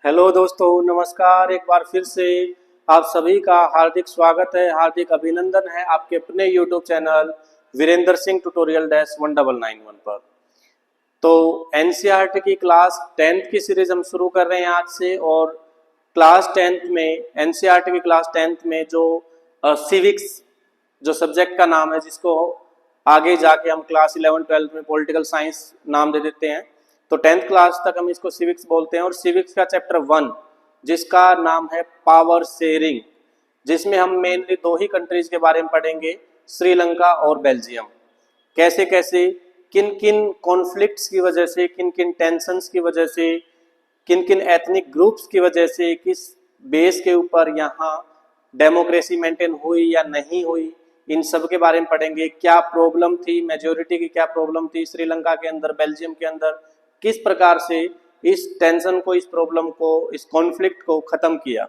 Hello दोस्तों, नमस्कार। एक बार फिर से आप सभी का हार्दिक स्वागत है, हार्दिक अभिनंदन है आपके अपने YouTube channel Virendra Singh tutorial -1991 पर। तो एनसीईआरटी की क्लास 10th की सीरीज हम शुरू कर रहे हैं आज से। और क्लास 10th में एनसीईआरटी की क्लास 10th में जो सिविक्स जो सब्जेक्ट का नाम है, जिसको आगे जाके हम क्लास 11-12 में पॉलिटिकल साइंस नाम दे देते हैं, तो 10th क्लास तक हम इसको सिविक्स बोलते हैं। और सिविक्स का चैप्टर 1 जिसका नाम है पावर शेयरिंग, जिसमें हम मेनली दो ही कंट्रीज के बारे में पढ़ेंगे, श्रीलंका और बेल्जियम। कैसे कैसे किन किन कॉन्फ्लिक्ट्स की वजह से, किन किन टेंशंस की वजह से, किन किन एथनिक ग्रुप्स की वजह से, किस बेस के ऊपर यहाँ डेमोक्रेसी मेंटेन हुई या नहीं हुई, इन सब के बारे में पढ़ेंगे। क्या प्रॉब्लम थी, मेजोरिटी की क्या प्रॉब्लम थी श्रीलंका के अंदर, बेल्जियम के अंदर, किस प्रकार से इस टेंशन को, इस प्रॉब्लम को, इस कॉन्फ्लिक्ट को ख़त्म किया।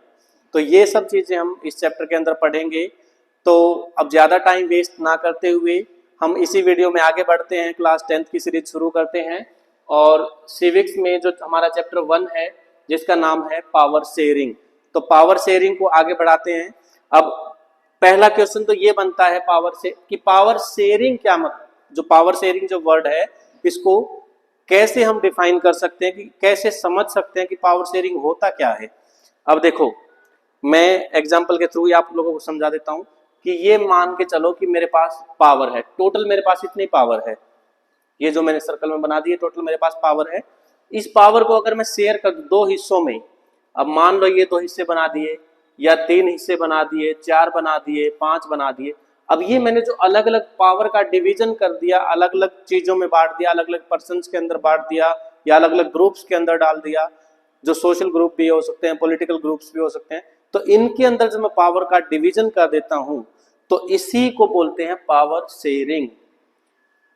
तो ये सब चीज़ें हम इस चैप्टर के अंदर पढ़ेंगे। तो अब ज़्यादा टाइम वेस्ट ना करते हुए हम इसी वीडियो में आगे बढ़ते हैं, क्लास 10th की सीरीज शुरू करते हैं। और सिविक्स में जो हमारा चैप्टर 1 है जिसका नाम है पावर शेयरिंग, तो पावर शेयरिंग को आगे बढ़ाते हैं। अब पहला क्वेश्चन तो ये बनता है पावर शेयरिंग क्या, मतलब जो पावर शेयरिंग जो वर्ड है, इसको कैसे हम डिफाइन कर सकते हैं, कि कैसे समझ सकते हैं कि पावर शेयरिंग होता क्या है। अब देखो, मैं एग्जांपल के थ्रू आप लोगों को समझा देता हूं कि ये मान के चलो कि मेरे पास पावर है, टोटल मेरे पास इतनी पावर है, ये जो मैंने सर्कल में बना दी है, टोटल मेरे पास पावर है। इस पावर को अगर मैं शेयर कर दूं दो हिस्सों में, अब मान लो ये दो हिस्से बना दिए, या 3 हिस्से बना दिए, 4 बना दिए, 5 बना दिए। अब ये मैंने जो अलग अलग पावर का डिवीजन कर दिया, अलग अलग चीजों में बांट दिया, अलग अलग पर्सन्स के अंदर बांट दिया, या अलग अलग ग्रुप्स के अंदर डाल दिया, जो सोशल ग्रुप भी हो सकते हैं, पॉलिटिकल ग्रुप्स भी हो सकते हैं। तो इनके अंदर जब मैं पावर का डिवीजन कर देता हूं, तो इसी को बोलते हैं पावर शेयरिंग।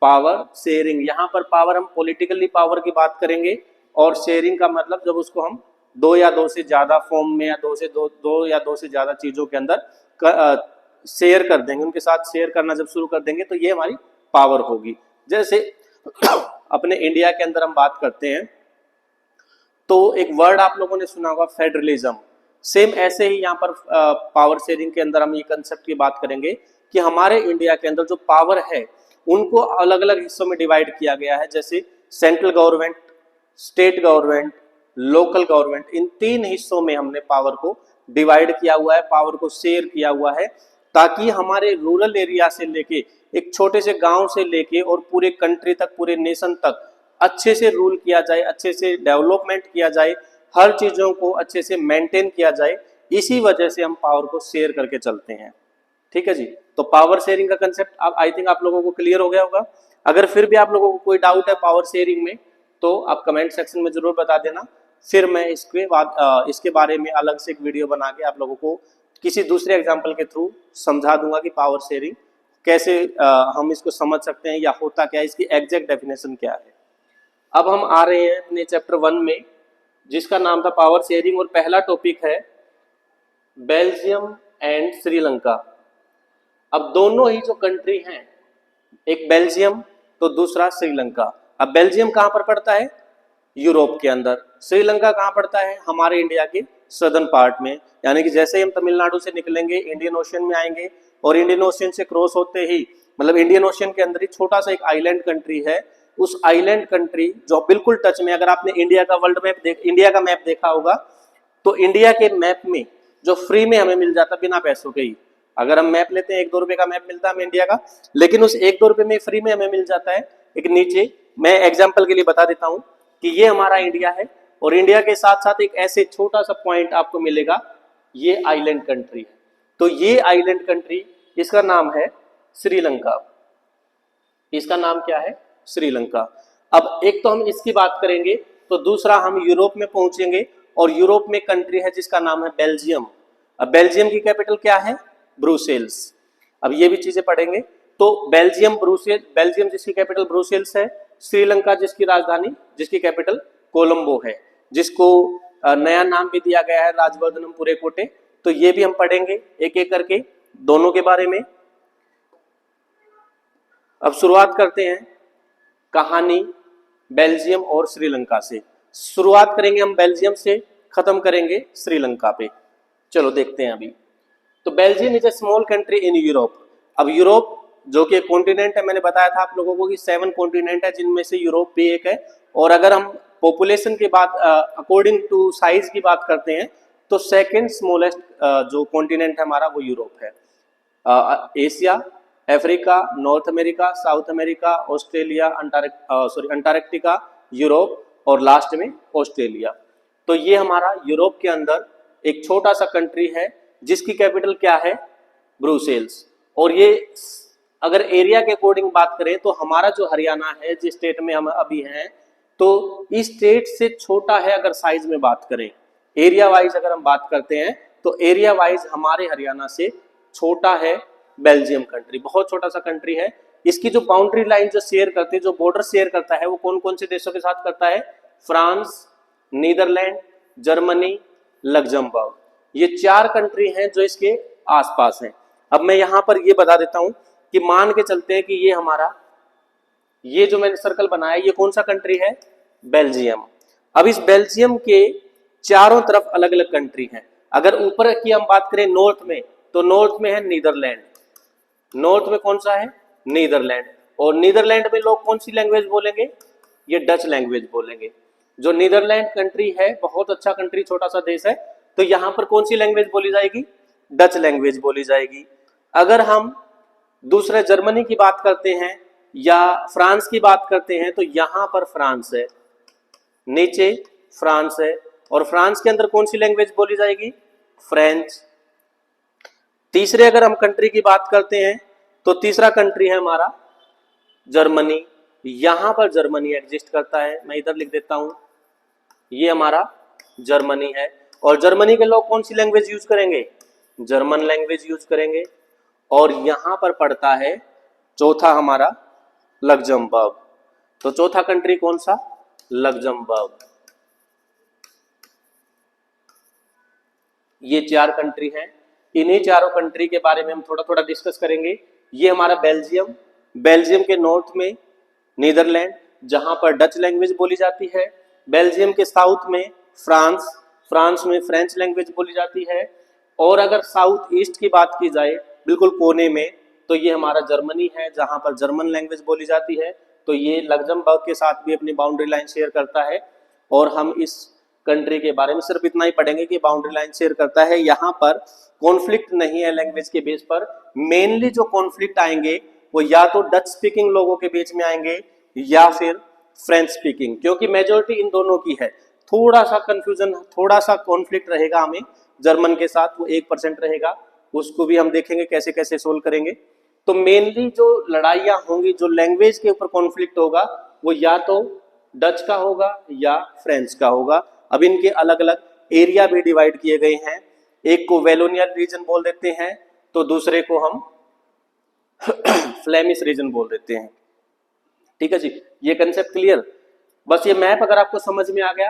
पावर शेयरिंग, यहाँ पर पावर हम पॉलिटिकली पावर की बात करेंगे, और शेयरिंग का मतलब जब उसको हम दो या दो से ज्यादा फॉर्म में, या दो या दो से ज्यादा चीजों के अंदर शेयर कर देंगे, उनके साथ शेयर करना जब शुरू कर देंगे, तो ये हमारी पावर होगी। जैसे अपने इंडिया के अंदर हम बात करते हैं, तो एक वर्ड आप लोगों ने सुना होगा, फेडरलिज्म। सेम ऐसे ही यहाँ पर पावर शेयरिंग के अंदर हम ये कंसेप्ट की बात करेंगे कि हमारे इंडिया के अंदर जो पावर है उनको अलग अलग हिस्सों में डिवाइड किया गया है। जैसे central government, state government, local government, इन 3 हिस्सों में हमने पावर को डिवाइड किया हुआ है, पावर को शेयर किया हुआ है, ताकि हमारे रूरल एरिया से लेके, एक छोटे से गांव से लेके और पूरे कंट्री तक, पूरे नेशन तक अच्छे से रूल किया जाए, अच्छे से डेवलपमेंट किया जाए, हर चीज़ों को अच्छे से मेंटेन किया जाए। इसी वजह से हम पावर को शेयर करके चलते हैं। ठीक है जी। तो पावर शेयरिंग का कंसेप्ट अब आई थिंक आप लोगों को क्लियर हो गया होगा। अगर फिर भी आप लोगों को कोई डाउट है पावर शेयरिंग में, तो आप कमेंट सेक्शन में जरूर बता देना, फिर मैं इसके बारे में अलग से एक वीडियो बना के आप लोगों को किसी दूसरे एग्जाम्पल के थ्रू समझा दूंगा कि पावर शेयरिंग कैसे हम इसको समझ सकते हैं, या होता क्या है, इसकी एग्जैक्ट डेफिनेशन क्या है। अब हम आ रहे हैं अपने चैप्टर 1 में, जिसका नाम था पावर शेयरिंग, और पहला टॉपिक है बेल्जियम एंड श्रीलंका। अब दोनों ही जो कंट्री हैं, एक बेल्जियम तो दूसरा श्रीलंका। अब बेल्जियम कहाँ पर पड़ता है? यूरोप के अंदर। श्रीलंका कहाँ पड़ता है? हमारे इंडिया के सदर्न पार्ट में, यानी कि जैसे ही हम तमिलनाडु से निकलेंगे इंडियन ओशन में आएंगे, और इंडियन ओशन से क्रॉस होते ही, मतलब इंडियन ओशन के अंदर ही छोटा सा एक आइलैंड कंट्री है, उस आइलैंड कंट्री जो बिल्कुल टच में, अगर आपने इंडिया का मैप देखा होगा, तो इंडिया के मैप में जो फ्री में हमें मिल जाता बिना पैसों के ही, अगर हम मैप लेते हैं 1-2 रुपए का मैप मिलता है हमें इंडिया का, लेकिन उस 1-2 रुपए में फ्री में हमें मिल जाता है एक नीचे, मैं एग्जाम्पल के लिए बता देता हूं कि ये हमारा इंडिया है, और इंडिया के साथ साथ एक ऐसे छोटा सा पॉइंट आपको मिलेगा, ये आइलैंड कंट्री है। तो ये आइलैंड कंट्री, इसका नाम है श्रीलंका। इसका नाम क्या है? श्रीलंका। अब एक तो हम इसकी बात करेंगे, तो दूसरा हम यूरोप में पहुंचेंगे, और यूरोप में कंट्री है जिसका नाम है बेल्जियम। अब बेल्जियम की कैपिटल क्या है? ब्रुसेल्स। अब ये भी चीजें पढ़ेंगे। तो बेल्जियम जिसकी कैपिटल ब्रुसेल्स है, श्रीलंका जिसकी राजधानी, जिसकी कैपिटल कोलंबो है, जिसको नया नाम भी दिया गया है राजवर्धनम पुरेकोटे। तो ये भी हम पढ़ेंगे एक एक करके दोनों के बारे में। अब शुरुआत करते हैं कहानी बेल्जियम और श्रीलंका से। शुरुआत करेंगे हम बेल्जियम से, खत्म करेंगे श्रीलंका पे। चलो देखते हैं अभी। तो Belgium is a small country in Europe. अब यूरोप जो कि कॉन्टिनेंट है, मैंने बताया था आप लोगों को कि 7 कॉन्टिनेंट है जिनमें से यूरोप भी एक है। और अगर हम पॉपुलेशन की बात अकॉर्डिंग टू साइज की बात करते हैं तो सेकंड स्मॉलेस्ट जो कॉन्टिनेंट है हमारा वो यूरोप है। Asia, Africa, north America, south America, Australia, Antarctica, Europe और लास्ट में ऑस्ट्रेलिया। तो ये हमारा यूरोप के अंदर एक छोटा सा कंट्री है जिसकी कैपिटल क्या है, ब्रुसेल्स। और ये अगर एरिया के अकॉर्डिंग बात करें तो हमारा जो हरियाणा है, जिस स्टेट में हम अभी हैं, तो इस स्टेट से छोटा है अगर साइज में बात करें। एरिया वाइज अगर हम बात करते हैं तो एरिया वाइज हमारे हरियाणा से छोटा है बेल्जियम कंट्री, बहुत छोटा सा कंट्री है। इसकी जो बाउंड्री लाइन जो शेयर करते हैं, जो बॉर्डर शेयर करता है, वो कौन कौन से देशों के साथ करता है, फ्रांस, नीदरलैंड, जर्मनी, लग्जमबर्ग। ये 4 कंट्री हैं जो इसके आसपास हैं। अब मैं यहां पर ये बता देता हूं कि मान के चलते हैं कि ये हमारा, ये जो मैंने सर्कल बनाया ये कौन सा कंट्री है, बेल्जियम। अब इस बेल्जियम के चारों तरफ अलग अलग कंट्री हैं। अगर ऊपर की हम बात करें नॉर्थ में, तो नॉर्थ में है नीदरलैंड। नॉर्थ में कौन सा है, नीदरलैंड। और नीदरलैंड में लोग कौन सी लैंग्वेज बोलेंगे, ये डच लैंग्वेज बोलेंगे। जो नीदरलैंड कंट्री है बहुत अच्छा कंट्री, छोटा सा देश है, तो यहां पर कौन सी लैंग्वेज बोली जाएगी, डच लैंग्वेज बोली जाएगी। अगर हम दूसरे जर्मनी की बात करते हैं या फ्रांस की बात करते हैं तो यहां पर फ्रांस है, नीचे फ्रांस है। और फ्रांस के अंदर कौन सी लैंग्वेज बोली जाएगी, फ्रेंच। तीसरे अगर हम कंट्री की बात करते हैं तो तीसरा कंट्री है हमारा जर्मनी। यहां पर जर्मनी एग्जिस्ट करता है, मैं इधर लिख देता हूं, ये हमारा जर्मनी है। और जर्मनी के लोग कौन सी लैंग्वेज यूज करेंगे, जर्मन लैंग्वेज यूज करेंगे। और यहां पर पड़ता है चौथा हमारा लग्जमबर्ग। तो चौथा कंट्री कौन सा, लग्जमबर्ग। ये 4 कंट्री हैं। इन्हीं चारों कंट्री के बारे में हम थोड़ा थोड़ा डिस्कस करेंगे। ये हमारा बेल्जियम, बेल्जियम के नॉर्थ में नीदरलैंड जहां पर डच लैंग्वेज बोली जाती है। बेल्जियम के साउथ में फ्रांस, फ्रांस में फ्रेंच लैंग्वेज बोली जाती है। और अगर साउथ ईस्ट की बात की जाए बिल्कुल कोने में, तो ये हमारा जर्मनी है जहां पर जर्मन लैंग्वेज बोली जाती है। तो ये लग्जमबर्ग के साथ भी अपनी बाउंड्री लाइन शेयर करता है। और हम इस कंट्री के बारे में सिर्फ इतना ही पढ़ेंगे कि बाउंड्री लाइन शेयर करता है। यहाँ पर कॉन्फ्लिक्ट नहीं है लैंग्वेज के बेस पर। मेनली जो कॉन्फ्लिक्ट आएंगे वो या तो डच स्पीकिंग लोगों के बीच में आएंगे या फिर फ्रेंच स्पीकिंग, क्योंकि मेजोरिटी इन दोनों की है। थोड़ा सा कंफ्यूजन, थोड़ा सा कॉन्फ्लिक्ट रहेगा हमें जर्मन के साथ, वो 1% रहेगा, उसको भी हम देखेंगे कैसे कैसे सोल्व करेंगे। तो मेनली जो लड़ाइयाँ होंगी, जो लैंग्वेज के ऊपर कॉन्फ्लिक्ट होगा, वो या तो डच का होगा या फ्रेंच का होगा। अब इनके अलग अलग एरिया भी डिवाइड किए गए हैं। एक को वेलोनियन रीजन बोल देते हैं, तो दूसरे को हम फ्लेमिश रीजन बोल देते हैं। ठीक है जी, ये कंसेप्ट क्लियर। बस ये मैप अगर आपको समझ में आ गया,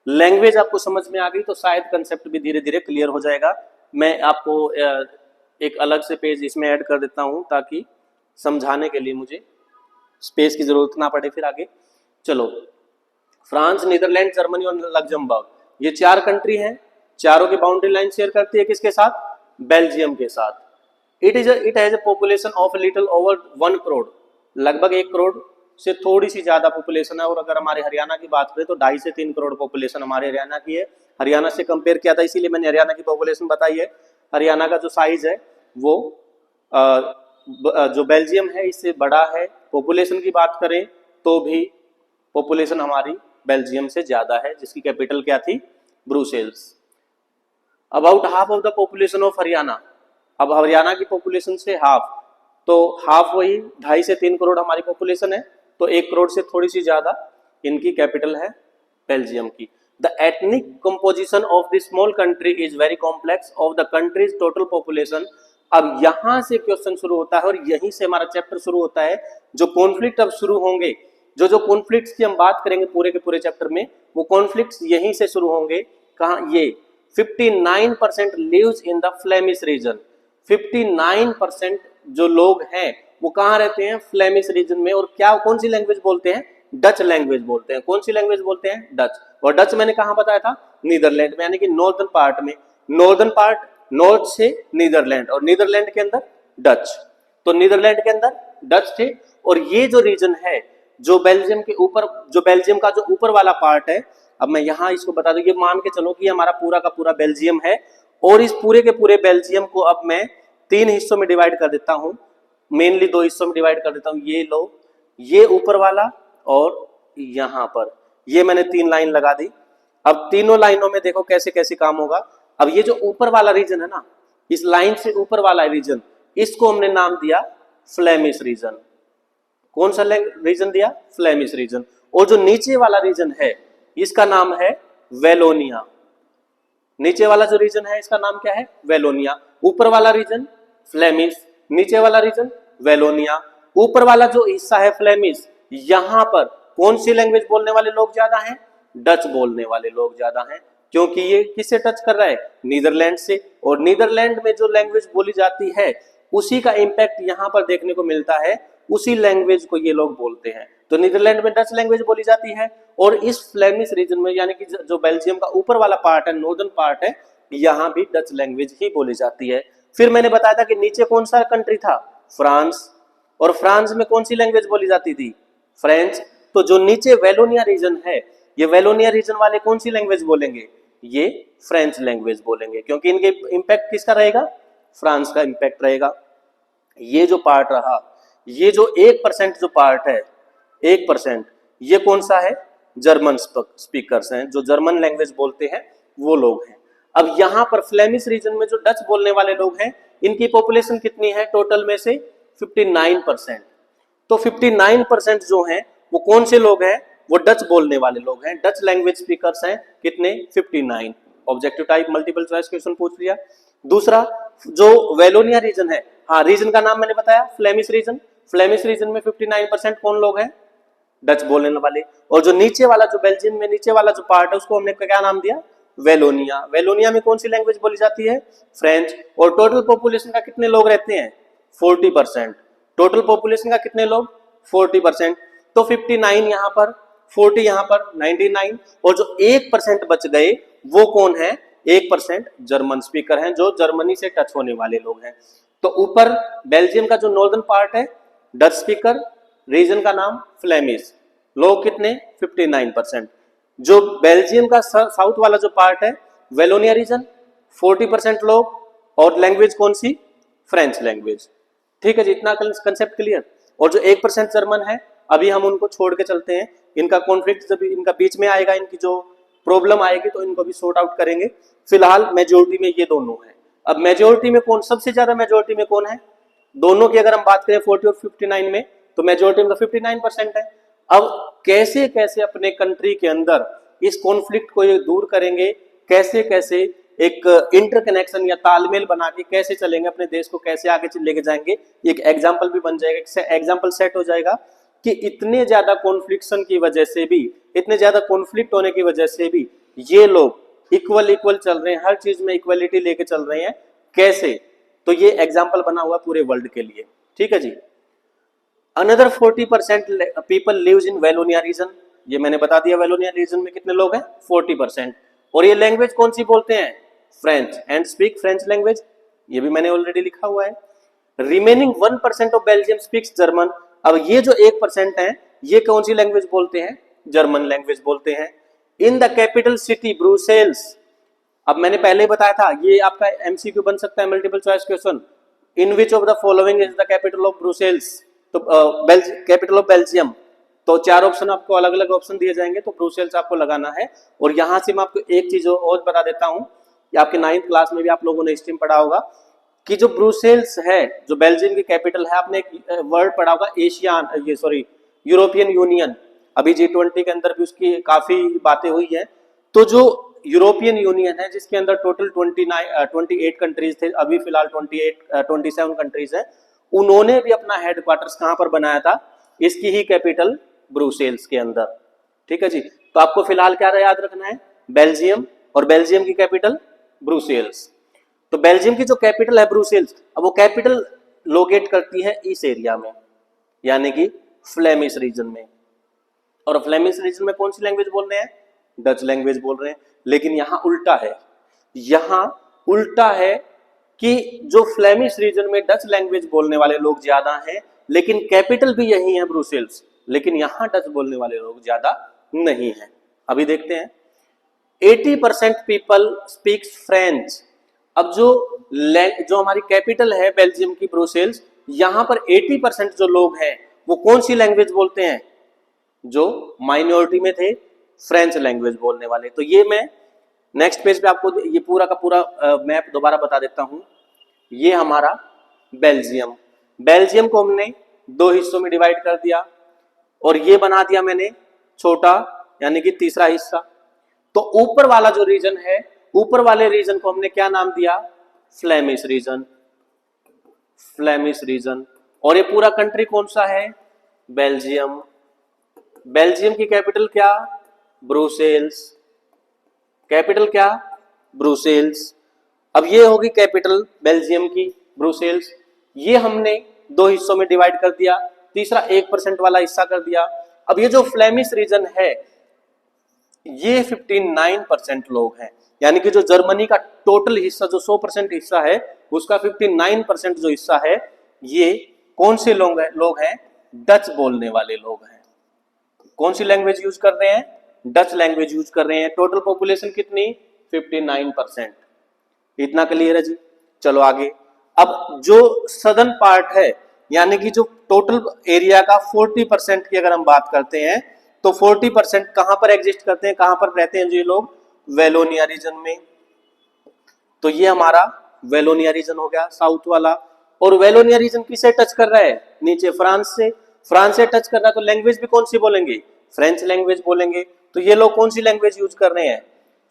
लैंग्वेज आपको समझ में आ गई, तो शायद कंसेप्ट भी धीरे धीरे क्लियर हो जाएगा। मैं आपको एक अलग से पेज इसमें ऐड कर देता हूं ताकि समझाने के लिए मुझे स्पेस की जरूरत ना पड़े फिर आगे। चलो, फ्रांस, नीदरलैंड, जर्मनी और लग्जमबर्ग, ये 4 कंट्री हैं। चारों की बाउंड्री लाइन शेयर करती है किसके साथ, बेल्जियम के साथ। It has a population of little over 1 crore, लगभग 1 करोड़ से थोड़ी सी ज्यादा पॉपुलेशन है। और अगर हमारे हरियाणा की बात करें तो 2.5 से 3 करोड़ पॉपुलेशन हमारे हरियाणा की है। हरियाणा से कंपेयर किया था इसीलिए मैंने हरियाणा की पॉपुलेशन बताई है। हरियाणा का जो साइज है वो जो बेल्जियम है इससे बड़ा है। पॉपुलेशन की बात करें तो भी पॉपुलेशन हमारी बेल्जियम से ज्यादा है, जिसकी कैपिटल क्या थी, Brussels. About half of the population of Haryana, अब हरियाणा की पॉपुलेशन से हाफ, तो हाफ वही 2.5 से 3 करोड़ हमारी पॉपुलेशन है, तो 1 करोड़ से थोड़ी सी ज्यादा इनकी कैपिटल है बेल्जियम की। The ethnic composition of the small country is very complex of the countries total population. अब यहां से क्वेश्चन शुरू होता है और यहीं से हमारा चैप्टर शुरू होता है। जो कॉन्फ्लिक्ट अब शुरू होंगे, जो कॉन्फ्लिक्ट्स की हम बात करेंगे पूरे के पूरे चैप्टर में, वो कॉन्फ्लिक्ट्स यहीं से शुरू होंगे। कहां, ये 59% lives in the Flemish region. 59% जो लोग हैं वो कहाँ रहते हैं, फ्लेमिश रीजन में। और क्या, कौन सी लैंग्वेज बोलते हैं, डच लैंग्वेज बोलते हैं। कौन सी लैंग्वेज बोलते हैं, डच। और डच मैंने कहाँ बताया था, नीदरलैंड में, यानी कि नॉर्दर्न पार्ट में, नॉर्दर्न पार्ट नॉर्थ से नीदरलैंड, और नीदरलैंड के अंदर डच, तो नीदरलैंड के अंदर डच थे। और ये जो रीजन है जो बेल्जियम के ऊपर, जो बेल्जियम का जो ऊपर वाला पार्ट है, अब मैं यहां इसको बता दूं, ये मान के चलो कि हमारा पूरा का पूरा बेल्जियम है, और इस पूरे के पूरे बेल्जियम को अब मैं 3 हिस्सों में डिवाइड कर देता हूं, मेनली 2 हिस्सों में डिवाइड कर देता हूं। ये लो, ये ऊपर वाला, और यहां पर ये मैंने 3 लाइन लगा दी। अब तीनों लाइनों में देखो कैसे कैसे काम होगा। अब ये जो ऊपर वाला रीजन है ना, इस लाइन से ऊपर वाला रीजन, इसको हमने नाम दिया फ्लेमिश रीजन। कौन सा रीजन दिया? Flemish region. और जो नीचे वाला रीजन है इसका नाम है वेलोनिया। नीचे वाला जो रीजन है इसका नाम क्या है? वेलोनिया। ऊपर वाला रीजन फ्लेमिश, नीचे वाला रीजन वेलोनिया। ऊपर वाला जो हिस्सा है फ्लेमिश, यहां पर कौन सी लैंग्वेज बोलने वाले लोग ज्यादा हैं? डच बोलने वाले लोग ज्यादा हैं, क्योंकि ये किससे टच कर रहा है? नीदरलैंड से। और नीदरलैंड में जो लैंग्वेज बोली जाती है उसी का इंपैक्ट यहां पर देखने को मिलता है, उसी लैंग्वेज को ये लोग बोलते हैं। तो नीदरलैंड में डच लैंग्वेज बोली जाती है, और इस फ्लेमिश रीजन में, यानी कि जो बेल्जियम का ऊपर वाला पार्ट है, नॉर्दर्न पार्ट है, यहां भी डच लैंग्वेज ही बोली जाती है। फिर मैंने बताया था कि नीचे कौन सा कंट्री था? फ्रांस। और फ्रांस में कौन सी लैंग्वेज बोली जाती थी? फ्रेंच। तो जो नीचे वेलोनिया रीजन है, ये वेलोनिया रीजन वाले कौन सी लैंग्वेज बोलेंगे? ये फ्रेंच लैंग्वेज बोलेंगे, क्योंकि इनके इंपैक्ट किसका रहेगा? फ्रांस का इंपैक्ट रहेगा। ये जो पार्ट रहा, ये जो 1% जो पार्ट है, 1%, ये कौन सा है? जर्मन स्पीकर्स हैं, जो जर्मन लैंग्वेज बोलते हैं वो लोग हैं। अब यहां पर फ्लेमिश रीजन में जो डच बोलने वाले लोग हैं, इनकी पॉपुलेशन कितनी है? टोटल में से 59%। तो 59% जो हैं वो कौन से लोग हैं? वो डच बोलने वाले लोग हैं, डच लैंग्वेज स्पीकर्स हैं। कितने? 59। Objective type multiple choice question पूछ लिया। दूसरा, जो वेलोनिया रीजन है, हाँ, रीजन का नाम मैंने बताया फ्लेमिश रीजन। फ्लेमिश रीजन में 59% कौन लोग हैं? डच बोलने वाले। और जो नीचे वाला, जो बेल्जियम में नीचे वाला जो पार्ट है, उसको हमने क्या नाम दिया? वेलोनिया। वेलोनिया में कौन सी लैंग्वेज बोली जाती है? फ्रेंच। और टोटल पॉपुलेशन का कितने लोग रहते हैं? 40%। टोटल पॉपुलेशन का कितने लोग? 40%। तो 59 यहां पर, 40 यहां पर, 99। और जो 1% बच गए वो कौन है? 1% जर्मन स्पीकर हैं, जो जर्मनी से टच होने वाले लोग हैं। तो ऊपर बेल्जियम का जो नॉर्दर्न पार्ट है, डच स्पीकर, रीजन का नाम फ्लेमिश, लोग कितने? 59%। जो बेल्जियम का साउथ वाला जो पार्ट है, वेलोनिया रीजन, 40% लोग, और लैंग्वेज कौन सी? French language. ठीक है जी, इतना कंसेप्ट क्लियर। और जो 1% जर्मन है, अभी हम उनको छोड़ के चलते हैं। इनका कॉन्फ्लिक्ट जब इनका बीच में आएगा, इनकी जो प्रॉब्लम आएगी तो इनको भी सॉर्ट आउट करेंगे। फिलहाल मेजोरिटी में ये दोनों है। अब मेजोरिटी में कौन, सबसे ज्यादा मेजोरिटी में कौन है? दोनों की अगर हम बात करें 40 और 59 में, तो मेजोरिटी में तो 59% है। अब कैसे कैसे अपने कंट्री के अंदर इस कॉन्फ्लिक्ट को ये दूर करेंगे, कैसे कैसे एक इंटरकनेक्शन या तालमेल बना के कैसे चलेंगे, अपने देश को कैसे आगे लेके जाएंगे, एक एग्जाम्पल भी बन जाएगा, एग्जाम्पल सेट हो जाएगा कि इतने ज्यादा कॉन्फ्लिक्शन की वजह से भी, इतने ज्यादा कॉन्फ्लिक्ट होने की वजह से भी ये लोग इक्वल चल रहे हैं, हर चीज में इक्वलिटी लेके चल रहे हैं। कैसे? तो ये एग्जाम्पल बना हुआ पूरे वर्ल्ड के लिए। ठीक है जी। Another 40% people lives in Wallonia region. ये मैंने बता दिया, वेलोनिया रीजन में कितने लोग हैं? 40%। और ये लैंग्वेज कौन सी बोलते हैं? French, and speak French language. ये भी मैंने ऑलरेडी लिखा हुआ है। Remaining 1% of Belgium speaks German. अब ये जो 1% है, ये कौन सी लैंग्वेज बोलते हैं? जर्मन लैंग्वेज बोलते हैं। In the capital city Brussels. अब मैंने पहले ही बताया था, ये आपका एमसीक्यू बन सकता है, multiple choice question. In which of the following is the capital of Brussels? तो कैपिटल ऑफ बेल्जियम। तो 4 ऑप्शन आपको, अलग अलग ऑप्शन दिए जाएंगे, तो ब्रुसेल्स आपको लगाना है। और यहां से मैं आपको एक चीज और बता देता हूं, आपके 9th क्लास में भी आप लोगों ने हिस्ट्री में पढ़ा होगा कि जो ब्रुसेल्स है, जो बेल्जियम की कैपिटल है, आपने एक वर्ड पढ़ा होगा एशियान, ये सॉरी, यूरोपियन यूनियन। अभी G20 के अंदर भी उसकी काफी बातें हुई है। तो जो यूरोपियन यूनियन है, जिसके अंदर टोटल 28 कंट्रीज थे, अभी फिलहाल 27 कंट्रीज है, उन्होंने भी अपना हेडक्वार्टर्स कहां पर बनाया था? इसकी ही कैपिटल ब्रुसेल्स के अंदर। ठीक है जी। तो आपको फिलहाल क्या याद रखना है? बेल्जियम, और बेल्जियम की कैपिटल ब्रुसेल्स। तो बेल्जियम की जो कैपिटल है ब्रुसेल्स, अब वो कैपिटल लोकेट करती है इस एरिया में, यानी कि फ्लेमिश रीजन में। और फ्लेमिश रीजन में कौन सी लैंग्वेज बोल रहे हैं? डच लैंग्वेज बोल रहे हैं। लेकिन यहाँ उल्टा है, यहाँ उल्टा है कि जो फ्लेमिश रीजन में डच लैंग्वेज बोलने वाले लोग ज्यादा हैं, लेकिन कैपिटल भी यही है ब्रुसेल्स, लेकिन यहाँ डच बोलने वाले लोग ज्यादा नहीं है। अभी देखते हैं 80% पीपल स्पीक्स फ्रेंच। अब जो हमारी कैपिटल है बेल्जियम की ब्रुसेल्स, यहाँ पर 80% जो लोग हैं वो कौन सी लैंग्वेज बोलते हैं? जो माइनॉरिटी में थे, फ्रेंच लैंग्वेज बोलने वाले। तो ये मैं नेक्स्ट पेज पे आपको ये पूरा का पूरा मैप दोबारा बता देता हूं। ये हमारा बेल्जियम, बेल्जियम को हमने दो हिस्सों में डिवाइड कर दिया और ये बना दिया मैंने छोटा यानी कि तीसरा हिस्सा। तो ऊपर वाला जो रीजन है, ऊपर वाले रीजन को हमने क्या नाम दिया? Flemish region, Flemish region. और ये पूरा कंट्री कौन सा है? बेल्जियम। बेल्जियम की कैपिटल क्या? ब्रुसेल्स। कैपिटल क्या? ब्रुसेल्स। अब ये होगी कैपिटल बेल्जियम की, ब्रुसेल्स। ये हमने दो हिस्सों में डिवाइड कर दिया, तीसरा 1% वाला हिस्सा कर दिया। अब ये जो फ्लेमिश रीजन है ये 59% लोग हैं, यानी कि जो जर्मनी का टोटल हिस्सा जो 100% हिस्सा है उसका 59% जो हिस्सा है ये कौन से लोग हैं? डच बोलने वाले लोग हैं। कौन सी लैंग्वेज यूज कर रहे हैं? डच लैंग्वेज यूज कर रहे हैं। टोटल पॉपुलेशन कितनी? 59%। इतना क्लियर है जी? चलो आगे। अब जो सदर्न पार्ट है यानी कि जो टोटल एरिया का 40% की अगर हम बात करते हैं तो 40% कहां पर एग्जिस्ट करते हैं, कहां पर रहते हैं ये लोग? वेलोनिया रीजन में। तो ये हमारा वेलोनिया रीजन हो गया साउथ वाला। और वेलोनिया रीजन किसे टच कर रहा है? नीचे फ्रांस से। फ्रांस से टच कर रहा है तो लैंग्वेज भी कौन सी बोलेंगे? फ्रेंच लैंग्वेज बोलेंगे। तो ये लोग कौन सी लैंग्वेज यूज कर रहे हैं?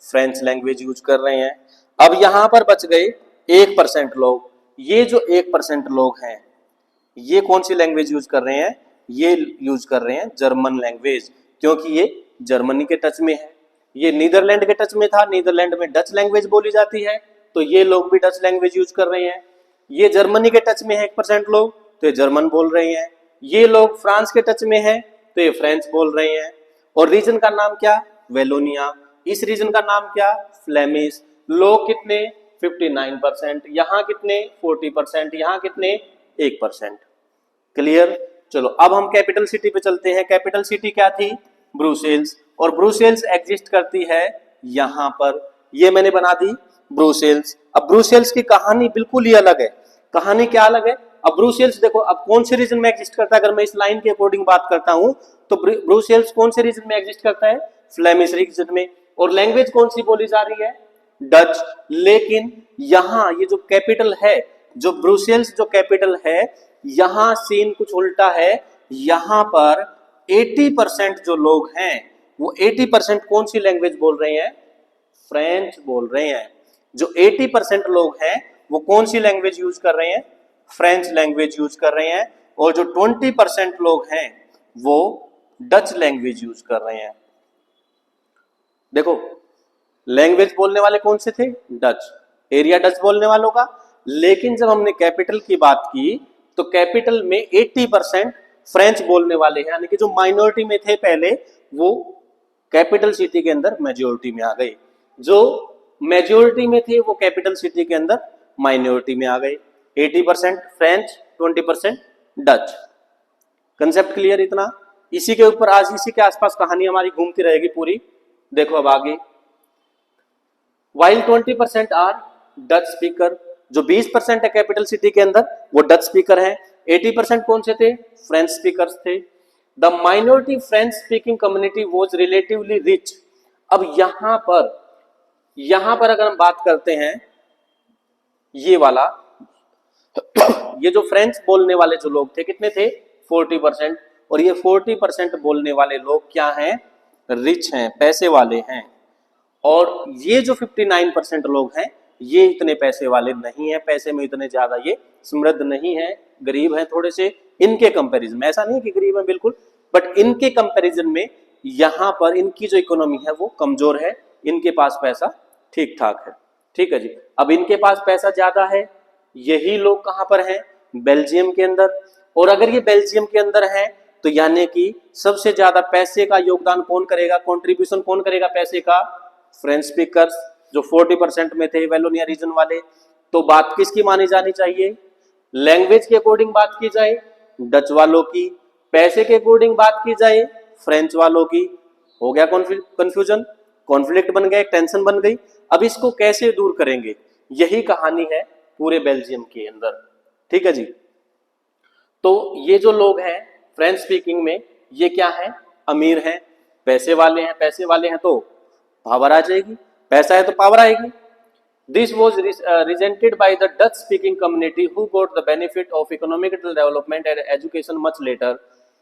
फ्रेंच लैंग्वेज यूज कर रहे हैं। अब यहां पर बच गए 1% लोग। ये जो 1% लोग हैं ये कौन सी लैंग्वेज यूज कर रहे हैं? ये यूज कर रहे हैं जर्मन लैंग्वेज, क्योंकि ये जर्मनी के टच में है। ये नीदरलैंड के टच में था, नीदरलैंड में डच लैंग्वेज बोली जाती है, तो ये लोग भी डच लैंग्वेज यूज कर रहे हैं। ये जर्मनी के टच में है 1% लोग, तो ये जर्मन बोल रहे हैं। ये लोग फ्रांस के टच में है तो ये फ्रेंच बोल रहे हैं। और रीजन का नाम क्या? वेलोनिया। इस रीजन का नाम क्या? फ्लेमिश। लोग कितने? 59%। यहाँ कितने? 40%। यहाँ कितने? 1%। क्लियर? चलो अब हम कैपिटल सिटी पे चलते हैं। कैपिटल सिटी क्या थी? ब्रुसेल्स। और ब्रुसेल्स एग्जिस्ट करती है यहां पर। ये मैंने बना दी ब्रुसेल्स। अब ब्रुसेल्स की कहानी बिल्कुल ही अलग है। कहानी क्या अलग है? अब ब्रुसेल्स देखो, अब कौन से रीजन में एग्जिस्ट करता है? अगर मैं इस लाइन के अकॉर्डिंग बात करता हूं तो ब्रुसेल्स कौन से रीजन में एग्जिस्ट करता है? फ्लेमिश रीजन में। और लैंग्वेज कौन सी बोली जा रही है? डच। लेकिन यहां ये जो कैपिटल है, जो ब्रुसेल्स जो कैपिटल है, यहां सीन कुछ उल्टा है। यहां पर 80% जो लोग हैं वो 80% कौन सी लैंग्वेज बोल रहे हैं? फ्रेंच बोल रहे हैं। जो 80% लोग हैं वो कौन सी लैंग्वेज यूज कर रहे हैं? फ्रेंच लैंग्वेज यूज कर रहे हैं। और जो 20% लोग हैं वो डच लैंग्वेज यूज कर रहे हैं। देखो, लैंग्वेज बोलने वाले कौन से थे? डच। एरिया डच बोलने वालों का। लेकिन जब हमने कैपिटल की बात की तो कैपिटल में 80% फ्रेंच बोलने वाले हैं, यानी कि जो माइनॉरिटी में थे पहले वो कैपिटल सिटी के अंदर मेजोरिटी में आ गए। जो मेजोरिटी में थे वो कैपिटल सिटी के अंदर माइनॉरिटी में आ गए। 80% फ्रेंच, 20% डच। Concept clear? इतना इसी के ऊपर आज इसी के आसपास कहानी हमारी घूमती रहेगी पूरी। देखो अब आगे। While 20% आर डच स्पीकर, जो 20% है कैपिटल सिटी के अंदर वो डच स्पीकर है। 80% कौन से थे? फ्रेंच स्पीकर्स थे। The minority French speaking community was relatively rich. अब यहां पर अगर हम बात करते हैं ये वाला ये जो फ्रेंच बोलने वाले जो लोग थे कितने थे? 40%। और ये 40% बोलने वाले लोग क्या हैं? रिच हैं, पैसे वाले हैं। और ये जो 59% लोग हैं ये इतने पैसे वाले नहीं है, पैसे में इतने ज्यादा ये समृद्ध नहीं है, गरीब हैं थोड़े से इनके कंपैरिजन में। ऐसा नहीं है कि गरीब है बिल्कुल, बट इनके कंपैरिजन में यहां पर इनकी जो इकोनॉमी है वो कमजोर है, इनके पास पैसा ठीक ठाक है। ठीक है जी। अब इनके पास पैसा ज्यादा है, यही लोग कहां पर हैं? बेल्जियम के अंदर। और अगर ये बेल्जियम के अंदर है तो यानी कि सबसे ज्यादा पैसे का योगदान कौन करेगा? कंट्रीब्यूशन कौन करेगा पैसे का? फ्रेंच स्पीकर्स जो 40% में थे वेलोनिया रीजन वाले। तो बात किसकी मानी जानी चाहिए? लैंग्वेज के अकॉर्डिंग बात की जाए डच वालों की, पैसे के अकॉर्डिंग बात की जाए फ्रेंच वालों की। हो गया कंफ्यूजन, कॉन्फ्लिक्ट बन गया, एक टेंशन बन गई। अब इसको कैसे दूर करेंगे, यही कहानी है पूरे बेल्जियम के अंदर। ठीक है जी। तो ये जो लोग हैं फ्रेंच स्पीकिंग में, ये क्या है? अमीर हैं, पैसे वाले हैं। पैसे वाले हैं तो पावर आ जाएगी, पैसा है तो पावर आएगी। This was resented by the Dutch-speaking community who got the benefit of economic development and education much later.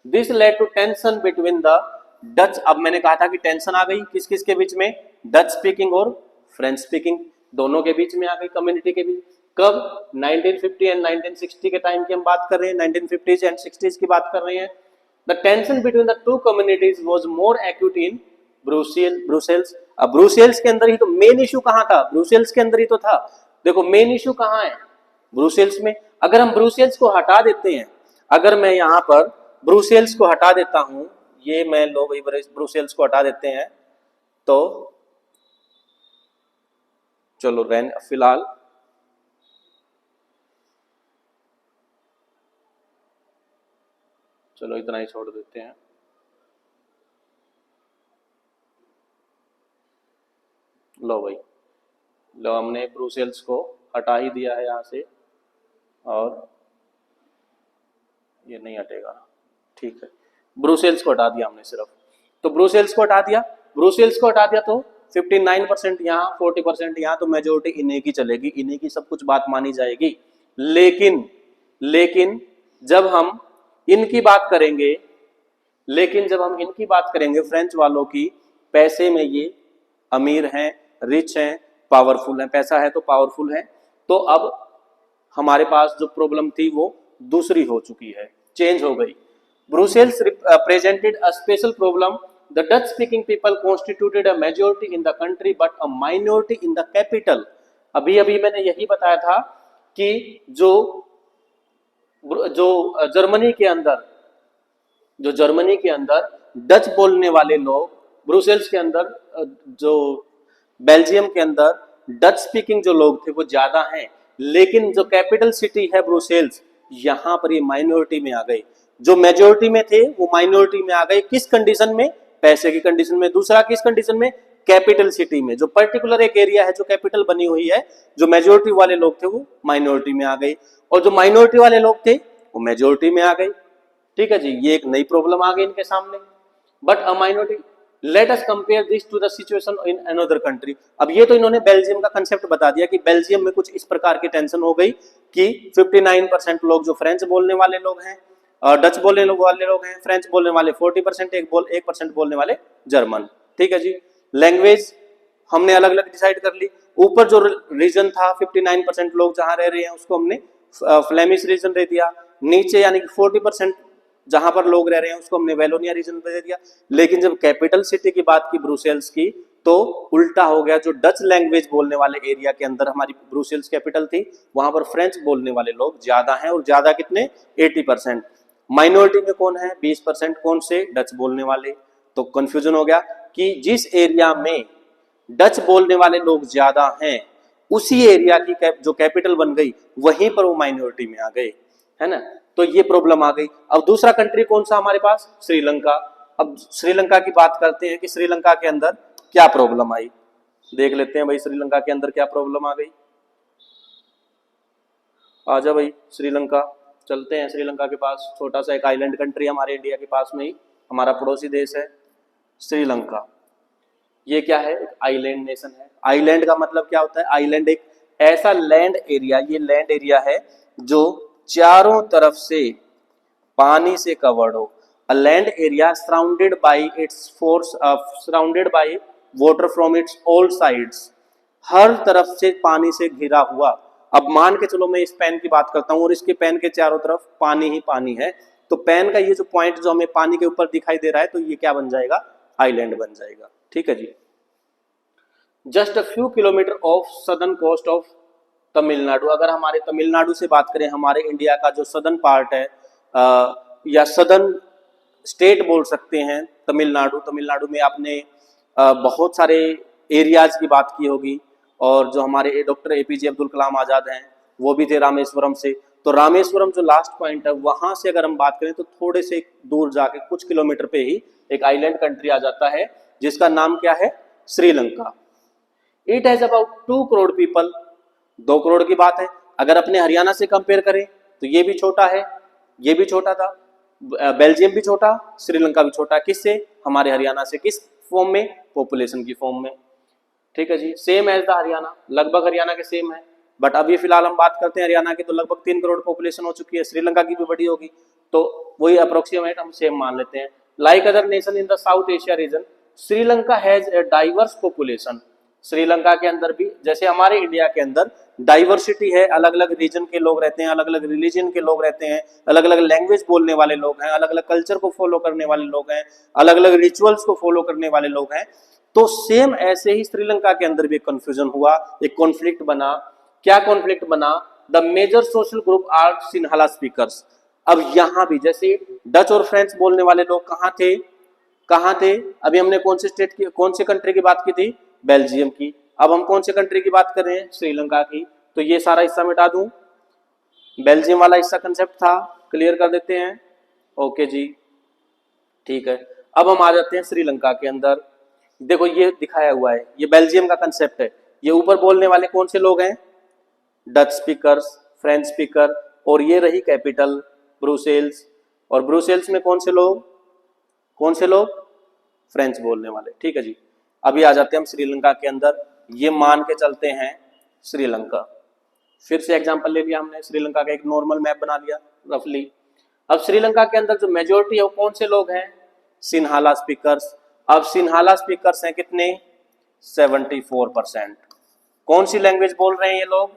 This led to tension between the Dutch। अब मैंने कहा था कि टेंशन आ गई किस किस के बीच में? डच स्पीकिंग और फ्रेंच स्पीकिंग दोनों के बीच में आ गई, कम्युनिटी के बीच। कब? 1950 एंड 1960 के टाइम की हम बात कर रहे हैं, 1950s एंड 60s की बात कर रहे हैं। The tension between the two communities was more acute in Brussels. अब ब्रुसेल्स के अंदर ही तो मेन इशू कहां था? ब्रुसेल्स के अंदर ही तो था। देखो मेन इशू कहां है? ब्रुसेल्स में। अगर हम ब्रुसेल्स को हटा देते हैं, अगर मैं यहां पर ब्रुसेल्स को हटा देता हूं, ये मैं लो भाई ब्रुसेल्स को हटा देते हैं, तो चलो रैन फिलहाल चलो इतना ही छोड़ देते हैं। लो भाई, लो हमने ब्रुसेल्स को हटा ही दिया है यहाँ से, और ये नहीं हटेगा। ठीक है, ब्रुसेल्स को हटा दिया हमने सिर्फ। तो ब्रुसेल्स को हटा दिया, ब्रुसेल्स को हटा दिया तो 59% यहाँ, 40% यहाँ, तो मेजोरिटी इन्हीं की चलेगी, इन्हीं की सब कुछ बात मानी जाएगी। लेकिन जब हम इनकी बात करेंगे, फ्रेंच वालों की, पैसे में ये अमीर हैं, रिच हैं, पावरफुल हैं, पैसा है तो पावरफुल है। तो अब हमारे पास जो प्रॉब्लम थी वो दूसरी हो चुकी है, चेंज हो गई। Brussels presented a special problem. The Dutch speaking people constituted a majority in the country but a minority in the capital. अभी मैंने यही बताया था कि जो जर्मनी के अंदर डच बोलने वाले लोग, ब्रुसेल्स के अंदर, जो बेल्जियम के अंदर डच स्पीकिंग जो लोग थे वो ज्यादा हैं, लेकिन जो कैपिटल सिटी है ब्रुसेल्स, यहां पर ये माइनॉरिटी में आ गए। जो मेजोरिटी में थे वो माइनॉरिटी में आ गए। किस कंडीशन में? पैसे की कंडीशन में। दूसरा किस कंडीशन में? कैपिटल सिटी में। जो पर्टिकुलर एक एरिया है, जो कैपिटल बनी हुई है, जो मेजोरिटी वाले लोग थे वो माइनॉरिटी में आ गए, और जो माइनॉरिटी वाले लोग थे वो मेजोरिटी में आ गए। ठीक है जी, ये एक नई प्रॉब्लम आ गई इनके सामने। But a minority, let us compare this to the situation in another country. अब ये तो इन्होंने बेल्जियम का कंसेप्ट बता दिया कि बेल्जियम में कुछ इस प्रकार की टेंशन हो गई कि 59% लोग जो फ्रेंच बोलने वाले लोग हैं, डच बोलने वाले लोग हैं, फ्रेंच बोलने वाले 40%, 1% बोलने वाले जर्मन। ठीक है जी। लैंग्वेज हमने अलग अलग डिसाइड कर ली। ऊपर जो रीजन था 59% लोग जहां रह रहे हैं उसको हमने फ्लेमिश रीजन दे दिया। नीचे यानी कि 40% जहां पर लोग रह रहे हैं उसको हमने वेलोनिया रीजन दे दिया। लेकिन जब कैपिटल सिटी की बात की ब्रुसेल्स की, तो उल्टा हो गया। जो डच लैंग्वेज बोलने वाले एरिया के अंदर हमारी ब्रुसेल्स कैपिटल थी, वहां पर फ्रेंच बोलने वाले लोग ज्यादा हैं, और ज्यादा कितने? 80%। माइनॉरिटी में कौन है? 20%। कौन से? डच बोलने वाले। तो कंफ्यूजन हो गया कि जिस एरिया में डच बोलने वाले लोग ज्यादा हैं, उसी एरिया की जो कैपिटल बन गई, वहीं पर वो माइनॉरिटी में आ गए, है ना। तो ये प्रॉब्लम आ गई। अब दूसरा कंट्री कौन सा हमारे पास? श्रीलंका। अब श्रीलंका की बात करते हैं कि श्रीलंका के अंदर क्या प्रॉब्लम आई, देख लेते हैं भाई श्रीलंका के अंदर क्या प्रॉब्लम आ गई। आजा भाई, श्रीलंका चलते हैं। श्रीलंका के पास छोटा सा एक आइलैंड कंट्री है, हमारे इंडिया के पास में ही, हमारा पड़ोसी देश है श्रीलंका। ये क्या है? एक आइलैंड नेशन है। आइलैंड का मतलब क्या होता है? आइलैंड एक ऐसा लैंड एरिया, ये लैंड एरिया है जो चारों तरफ से पानी से कवर्ड हो। A land area surrounded by its force, surrounded by water from its all sides. हर तरफ से पानी से घिरा हुआ। अब मान के चलो मैं इस पेन की बात करता हूं और इसके पेन के चारों तरफ पानी ही पानी है, तो पेन का ये जो पॉइंट जो हमें पानी के ऊपर दिखाई दे रहा है, तो ये क्या बन जाएगा? आइलैंड बन जाएगा। ठीक है जी। Just a few kilometre of southern coast of Tamil Nadu. अगर हमारे तमिलनाडु से बात करें, हमारे इंडिया का जो सदर्न पार्ट है, या सदर्न स्टेट बोल सकते हैं तमिलनाडु। तमिलनाडु में आपने बहुत सारे एरियाज की बात की होगी, और जो हमारे डॉक्टर एपीजे अब्दुल कलाम आजाद हैं वो भी थे रामेश्वरम से। तो रामेश्वरम जो लास्ट पॉइंट है वहां से अगर हम बात करें तो थोड़े से दूर जाके कुछ किलोमीटर पे ही एक आइलैंड कंट्री आ जाता है जिसका नाम क्या है, Sri Lanka. It has about 2 crore people, 2 crore की बात है। अगर अपने हरियाणा से कंपेयर करें तो ये भी छोटा है, ये भी छोटा था, बेल्जियम भी छोटा, श्रीलंका भी छोटा, किससे, हमारे हरियाणा से। किस फॉर्म में, पॉपुलेशन की फॉर्म में, ठीक है जी, सेम एज द हरियाणा, लगभग हरियाणा के सेम है। बट अभी फिलहाल हम बात करते हैं हरियाणा की, तो लगभग 3 करोड़ पॉपुलेशन हो चुकी है, श्रीलंका की भी बड़ी होगी, तो वही अप्रोक्सीमेट हम सेम मान लेते हैं। Like other nation in the south Asia region, Sri Lanka has a diverse population. Sri Lanka के अंदर भी जैसे हमारे इंडिया के अंदर डाइवर्सिटी है, अलग अलग रीजन के लोग रहते हैं, अलग अलग रिलीजन के लोग रहते हैं, अलग अलग लैंग्वेज बोलने वाले लोग हैं, अलग अलग कल्चर को फॉलो करने वाले लोग हैं, अलग अलग रिचुअल्स को फॉलो करने वाले लोग हैं। तो सेम ऐसे ही श्रीलंका के अंदर भी एक कंफ्यूजन हुआ, एक कॉन्फ्लिक्ट बना। क्या कॉन्फ्लिक्ट बना, the major social group are Sinhala speakers. अब यहां भी जैसे डच और फ्रेंच बोलने वाले लोग कहां थे, कहां थे, अभी हमने कौन से स्टेट की, कौन से कंट्री की बात की थी, बेल्जियम की। अब हम कौन से कंट्री की बात कर रहे हैं, श्रीलंका की। तो ये सारा हिस्सा मिटा दूं, बेल्जियम वाला हिस्सा कंसेप्ट था, क्लियर कर देते हैं, ओके जी, ठीक है। अब हम आ जाते हैं श्रीलंका के अंदर। देखो ये दिखाया हुआ है, ये बेल्जियम का कंसेप्ट है। ये ऊपर बोलने वाले कौन से लोग हैं, डच स्पीकर्स, फ्रेंच स्पीकर, और ये रही कैपिटल ब्रुसेल्स, और ब्रुसेल्स में कौन से लोग, कौन से लोग, फ्रेंच बोलने वाले, ठीक है जी। अभी आ जाते हैं हम श्रीलंका के अंदर, ये मान के चलते हैं श्रीलंका, फिर से एग्जांपल ले लिया हमने, श्रीलंका का एक नॉर्मल मैप बना लिया रफली। अब श्रीलंका के अंदर जो मेजोरिटी है वो कौन से लोग हैं, सिन्हाला स्पीकर्स। अब सिन्हाला स्पीकर्स हैं कितने, 74%। कौन सी लैंग्वेज बोल रहे हैं ये लोग,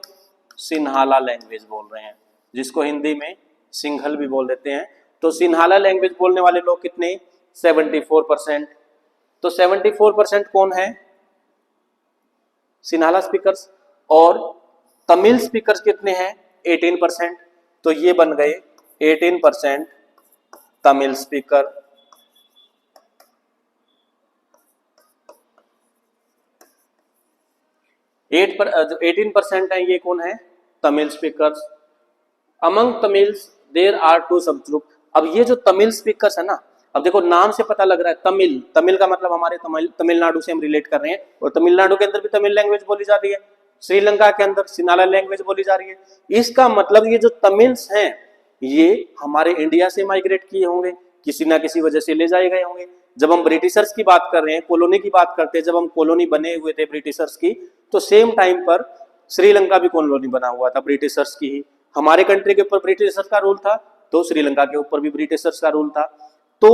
सिन्हाला लैंग्वेज बोल रहे हैं, जिसको हिंदी में सिंघल भी बोल देते हैं। तो सिन्हाला लैंग्वेज बोलने वाले लोग कितने, 74%। तो 74% कौन है, सिन्हाला स्पीकर्स। और तमिल स्पीकर्स कितने हैं, 18%। तो ये बन गए 18% तमिल स्पीकर। 18% है, ये कौन है, Tamil speakers. Among Tamils there are 2 sub group. अब ये जो तमिल स्पीकर्स है ना, अब देखो नाम से पता लग रहा है तमिल, तमिल का मतलब हमारे तमिलनाडु से हम रिलेट कर रहे हैं, और तमिलनाडु के अंदर भी तमिल लैंग्वेज बोली जा रही है, श्रीलंका के अंदर सिन्हाला लैंग्वेज बोली जा रही है। इसका मतलब ये जो तमिल्स हैं ये हमारे इंडिया से माइग्रेट किए होंगे, किसी ना किसी वजह से ले जाए गए होंगे। जब हम ब्रिटिशर्स की बात कर रहे हैं, कॉलोनी की बात करते हैं, जब हम कॉलोनी बने हुए थे ब्रिटिशर्स की, तो सेम टाइम पर श्रीलंका भी कॉलोनी बना हुआ था ब्रिटिशर्स की ही। हमारे कंट्री के ऊपर ब्रिटिशर्स का रूल था, तो श्रीलंका के ऊपर भी ब्रिटिशर्स का रूल था। तो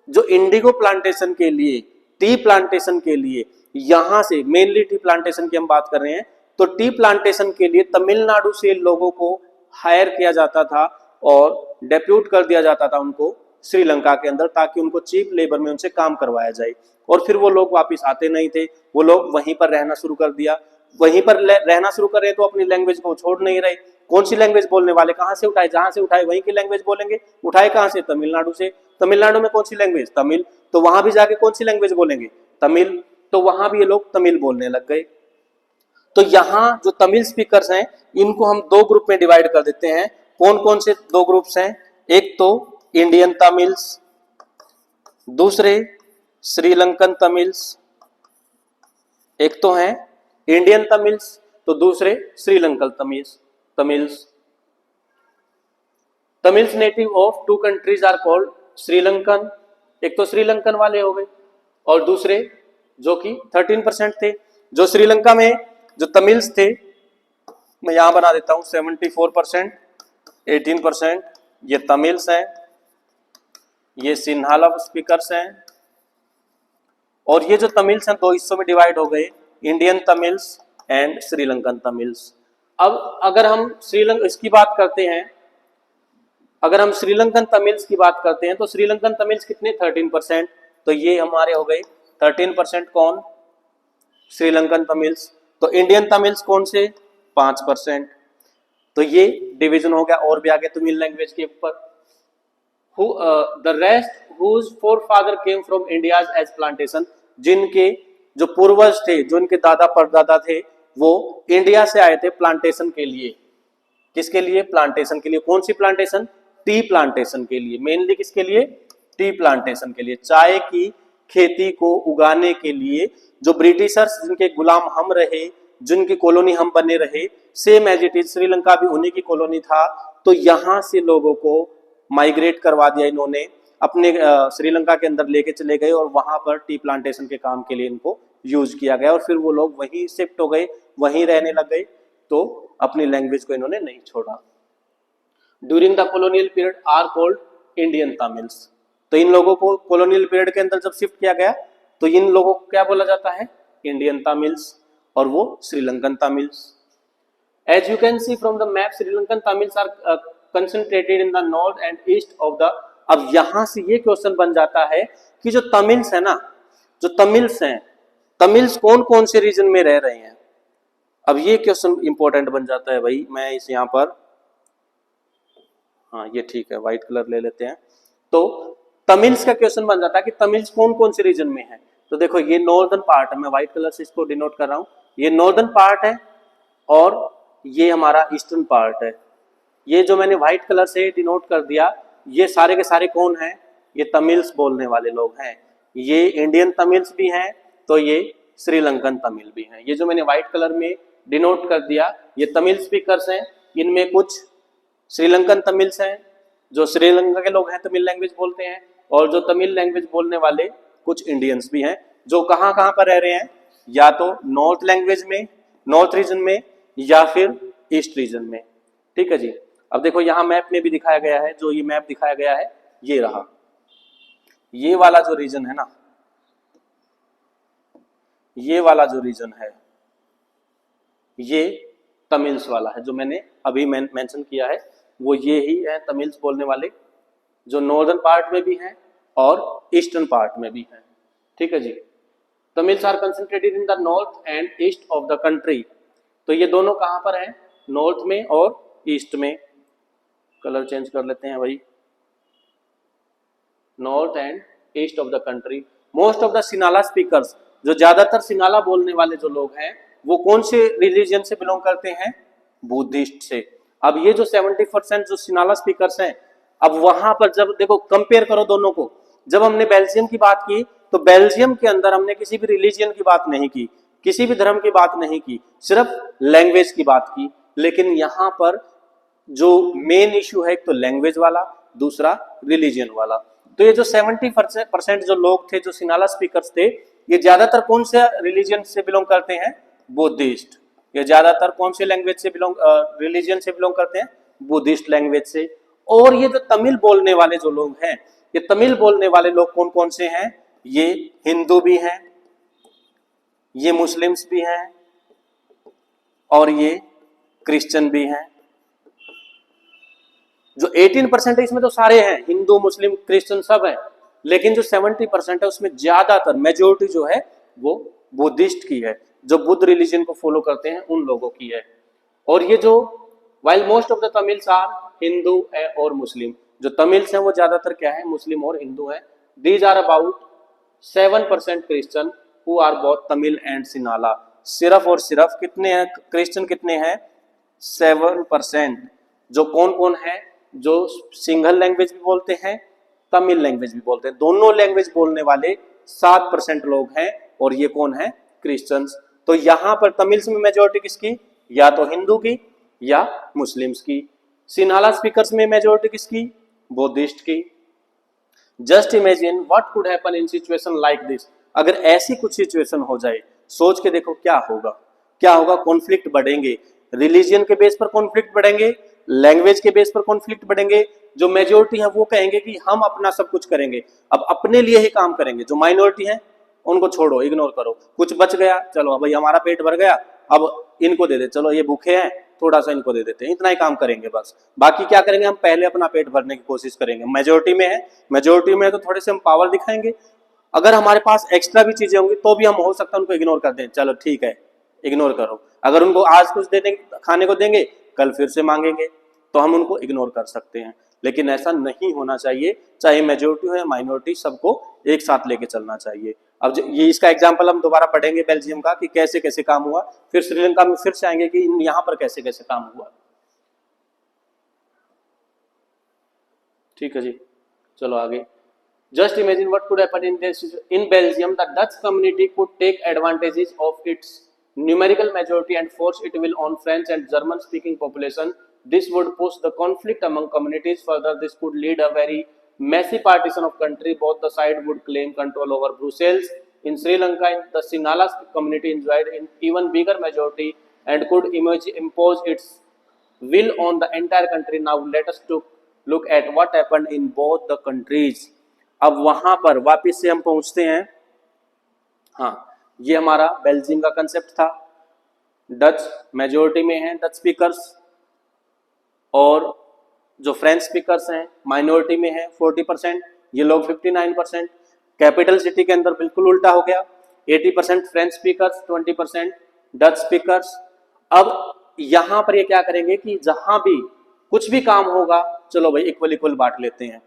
जो इंडिगो प्लांटेशन के लिए, टी प्लांटेशन के लिए, यहां से मेनली टी प्लांटेशन की हम बात कर रहे हैं, तो टी प्लांटेशन के लिए तमिलनाडु से लोगों को हायर किया जाता था और डेप्यूट कर दिया जाता था उनको श्रीलंका के अंदर, ताकि उनको चीप लेबर में उनसे काम करवाया जाए। और फिर वो लोग वापस आते नहीं थे, वो लोग वहीं पर रहना शुरू कर दिया। वहीं पर रहना शुरू कर रहे तो अपनी लैंग्वेज को छोड़ नहीं रहे। कौन सी लैंग्वेज बोलने वाले, कहां से उठाए, जहां से उठाए वहीं की लैंग्वेज बोलेंगे। उठाए कहां से, तमिलनाडु से। तमिलनाडु में कौन सी लैंग्वेज, तमिल, तो वहां भी जाके कौन सी लैंग्वेज बोलेंगे, तमिल, तो वहां भी ये लोग तमिल बोलने लग गए। तो यहाँ जो तमिल स्पीकर्स हैं इनको हम 2 ग्रुप में डिवाइड कर देते हैं। कौन कौन से 2 ग्रुप्स हैं, एक तो इंडियन तमिल्स, दूसरे श्रीलंकन तमिल्स। एक तो हैं इंडियन तमिल्स, तो दूसरे Sri Lankan Tamils. Tamils native of 2 countries are called Sri Lankan, एक तो श्रीलंकन वाले हो गए, और दूसरे जो कि 13% थे। जो श्रीलंका में जो तमिल्स थे, मैं यहां बना देता हूं 74%, 18% ये तमिल्स हैं, ये सिन्हाला स्पीकर्स हैं। और ये जो तमिल्स हैं 2 हिस्सों में डिवाइड हो गए, Indian Tamils and Sri Lankan Tamils. अब अगर हम इसकी बात करते हैं, अगर हम श्रीलंकन तमिल्स की बात करते हैं, तो श्रीलंकन तमिल्स कितने, 13%। तो ये हमारे हो गए 13% कौन, श्रीलंकन तमिल्स। तो इंडियन तमिल्स कौन से, 5%। तो ये डिवीजन हो गया। और भी आगे तमिल लैंग्वेज के ऊपर, the rest whose forefather came from India as plantation, जिनके जो पूर्वज थे, जो इनके दादा परदादा थे, वो इंडिया से आए थे प्लांटेशन के लिए। किसके लिए? प्लांटेशन के लिए। कौन सी प्लांटेशन? टी प्लांटेशन के लिए। मेनली किसके लिए? टी प्लांटेशन के लिए, चाय की खेती को उगाने के लिए। जो ब्रिटिशर्स जिनके गुलाम हम रहे, जिनकी कॉलोनी हम बने रहे, same as it is Sri Lanka भी उन्हीं की कॉलोनी था। तो यहां से लोगों को माइग्रेट करवा दिया इन्होंने, अपने श्रीलंका के अंदर लेके चले गए और वहां पर टी प्लांटेशन के काम के लिए इनको यूज किया गया और फिर वो लोग वहीं शिफ्ट हो गए, वहीं रहने लग गए। तो अपनी लैंग्वेज को इन्होंने नहीं छोड़ा। During the colonial period are called Indian Tamils. तो इन लोगों को कॉलोनियल पीरियड के अंदर जब शिफ्ट किया गया तो इन लोगों को क्या बोला जाता है? इंडियन तमिल्स, और वो Sri Lankan Tamils. As you can see from the map, Sri Lankan Tamils are concentrated in the north and east of the. अब यहां से ये क्वेश्चन बन जाता है कि जो तमिल्स है ना, जो तमिल्स हैं, तमिल्स कौन कौन से रीजन में रह रहे हैं? अब ये क्वेश्चन इंपॉर्टेंट बन जाता है भाई। मैं इस यहाँ पर, हाँ ये ठीक है, व्हाइट कलर ले लेते हैं। तो तमिल्स का क्वेश्चन बन जाता है कि तमिल्स कौन कौन से रीजन में है। तो देखो ये नॉर्दर्न पार्ट है, मैं व्हाइट कलर से इसको डिनोट कर रहा हूं, ये नॉर्दर्न पार्ट है और ये हमारा ईस्टर्न पार्ट है। ये जो मैंने व्हाइट कलर से डिनोट कर दिया, ये सारे के सारे कौन हैं? ये तमिल्स बोलने वाले लोग हैं। ये इंडियन तमिल्स भी हैं, तो ये श्रीलंकन तमिल भी हैं। ये जो मैंने व्हाइट कलर में डिनोट कर दिया, ये तमिल स्पीकर्स हैं। इनमें कुछ श्रीलंकन तमिल्स हैं, जो श्रीलंका के लोग हैं, तमिल लैंग्वेज बोलते हैं, और जो तमिल लैंग्वेज बोलने वाले कुछ इंडियंस भी हैं, जो कहाँ कहाँ पर रह रहे हैं? या तो नॉर्थ लैंग्वेज में, नॉर्थ रीजन में, या फिर ईस्ट रीजन में। ठीक है जी। अब देखो यहाँ मैप में भी दिखाया गया है, जो ये मैप दिखाया गया है ये रहा। ये वाला जो रीजन है ना, ये वाला जो रीजन है ये तमिल्स वाला है, जो मैंने अभी मेंशन किया है वो ये ही है, तमिल्स बोलने वाले, जो नॉर्दर्न पार्ट में भी हैं और ईस्टर्न पार्ट में भी हैं। ठीक है जी। Tamils are concentrated in the north and east of the country. तो ये दोनों कहां पर हैं? नॉर्थ में और ईस्ट में। कलर चेंज कर लेते हैं भाई, north and east of the country. Most of the Sinhala speakers, जो ज्यादातर सिनाला बोलने वाले जो लोग हैं, वो कौन से रिलीजन से बिलोंग करते हैं? बुद्धिस्ट से। अब ये जो 70% जो सिनाला स्पीकर्स हैं, अब वहां पर जब देखो कंपेयर करो दोनों को, जब हमने बेल्जियम की बात की तो बेल्जियम के अंदर हमने किसी भी रिलीजन की बात नहीं की, किसी भी धर्म की बात नहीं की, सिर्फ लैंग्वेज की बात की। लेकिन यहाँ पर जो मेन इश्यू है, एक तो लैंग्वेज वाला, दूसरा रिलीजन वाला। तो ये जो 70% जो लोग थे, जो सिनाला स्पीकर्स थे, ये ज्यादातर कौन से रिलीजन से बिलोंग करते हैं? बुद्धिस्ट। ये ज्यादातर कौन से लैंग्वेज से बिलोंग, रिलीजन से बिलोंग करते हैं? बुद्धिस्ट लैंग्वेज से। और ये जो तमिल बोलने वाले जो लोग हैं, ये तमिल बोलने वाले लोग कौन कौन से हैं? ये हिंदू भी हैं, ये मुस्लिम्स भी हैं, और ये क्रिश्चियन भी हैं। जो 18% है इसमें तो सारे हैं, हिंदू मुस्लिम क्रिश्चियन सब है। लेकिन जो 70% है उसमें ज्यादातर मेजोरिटी जो है वो बुद्धिस्ट की है, जो बुद्ध रिलीजन को फॉलो करते हैं उन लोगों की है। और ये जो while most of the Tamils are Hindu और मुस्लिम, जो तमिल्स हैं वो ज्यादातर क्या है? मुस्लिम और हिंदू हैं। These are about 7% Christian who are both Tamil and Sinhala. सिर्फ और सिर्फ कितने हैं क्रिश्चियन? कितने हैं? 7%। जो कौन कौन है? जो सिंगल लैंग्वेज भी बोलते हैं, तमिल लैंग्वेज भी बोलते हैं, दोनों लैंग्वेज बोलने वाले 7% लोग हैं। और ये कौन है? क्रिश्चियंस। तो यहां पर तमिल्स में मेजोरिटी किसकी? या तो हिंदू की या मुस्लिम्स की। सिन्हाला स्पीकर्स में मेजोरिटी किसकी? बुद्धिस्ट की। Just imagine what could happen in situation like this. अगर ऐसी कुछ सिचुएशन हो जाए, सोच के देखो क्या होगा। क्या होगा? कॉन्फ्लिक्ट बढ़ेंगे, रिलीजन के बेस पर कॉन्फ्लिक्ट बढ़ेंगे, लैंग्वेज के बेस पर कॉन्फ्लिक्ट बढ़ेंगे। जो मेजोरिटी है वो कहेंगे कि हम अपना सब कुछ करेंगे, अब अपने लिए ही काम करेंगे। जो माइनॉरिटी है उनको छोड़ो, इग्नोर करो। कुछ बच गया, चलो भाई हमारा पेट भर गया, अब इनको दे दे, चलो ये भूखे हैं थोड़ा सा इनको दे देते हैं, इतना ही काम करेंगे बस। बाकी क्या करेंगे? हम पहले अपना पेट भरने की कोशिश करेंगे। मेजोरिटी में है, मेजोरिटी में है तो थोड़े से हम पावर दिखाएंगे। अगर हमारे पास एक्स्ट्रा भी चीजें होंगी तो भी हम हो सकता है उनको इग्नोर कर दें, चलो ठीक है इग्नोर करो। अगर उनको आज कुछ दे देंगे, खाने को देंगे, कल फिर से मांगेंगे, तो हम उनको इग्नोर कर सकते हैं। लेकिन ऐसा नहीं होना चाहिए, चाहे मेजोरिटी हो या माइनॉरिटी, सबको एक साथ लेके चलना चाहिए। अब ये इसका एग्जाम्पल हम दोबारा पढ़ेंगे बेल्जियम का कि कैसे कैसे काम हुआ, फिर श्रीलंका में फिर से आएंगे कि यहाँ पर कैसे कैसे काम हुआ। ठीक है जी, चलो आगे। Just imagine what could happen in Belgium. The Dutch community could take advantages of its numerical majority and force its will on French and German-speaking population. This would push the conflict among communities further. This could lead a very messy partition of country. Both the side would claim control over Brussels. In Sri Lanka, the Sinhala community enjoyed an even bigger majority and could impose its will on the entire country. Now let us look at what happened in both the countries. अब वहां पर वापस से हम पहुंचते हैं। हाँ, ये हमारा बेल्जियम का कंसेप्ट था। डच मेजोरिटी में है डच स्पीकर्स, और जो फ्रेंच स्पीकर्स हैं माइनॉरिटी में है 40%, ये लोग 59%। कैपिटल सिटी के अंदर बिल्कुल उल्टा हो गया, 80% फ्रेंच स्पीकर्स, 20% डच स्पीकर्स। अब यहां पर ये क्या करेंगे कि जहां भी कुछ भी काम होगा, चलो भाई इक्वल बांट लेते हैं।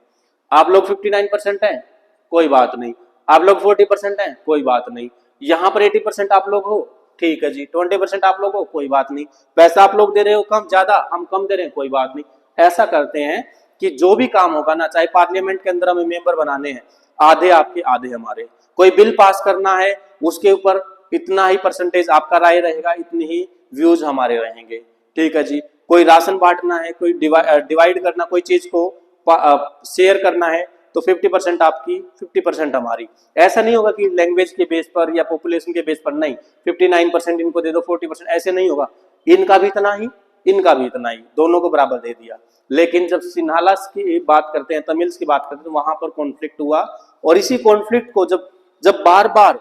आप लोग 59% हैं, कोई बात नहीं। आप लोग 40% हैं, कोई बात नहीं। यहाँ पर 80% आप लोग हो, ठीक है जी। 20% आप लोग हो, कोई बात नहीं। पैसा आप लोग दे रहे हो कम, ज्यादा हम कम दे रहे हैं, कोई बात नहीं। ऐसा करते हैं कि जो भी काम होगा ना, चाहे पार्लियामेंट के अंदर हमें मेंबर बनाने हैं, आधे आपके आधे हमारे। कोई बिल पास करना है, उसके ऊपर इतना ही परसेंटेज आपका राय रहेगा, इतनी ही व्यूज हमारे रहेंगे, ठीक है जी। कोई राशन बांटना है, कोई डिवाइड करना, कोई चीज को शेयर करना है, तो 50% आपकी 50% हमारी। ऐसा नहीं होगा कि लैंग्वेज के बेस पर या पॉपुलेशन के बेस पर, नहीं 59% इनको दे दो 40%, ऐसे नहीं होगा। इनका भी इतना ही, इनका भी इतना ही, दोनों को बराबर दे दिया। लेकिन जब सिन्हालास की बात करते हैं, तमिल्स की बात करते हैं, तो वहां पर कॉन्फ्लिक्ट हुआ। और इसी कॉन्फ्लिक्ट को जब बार बार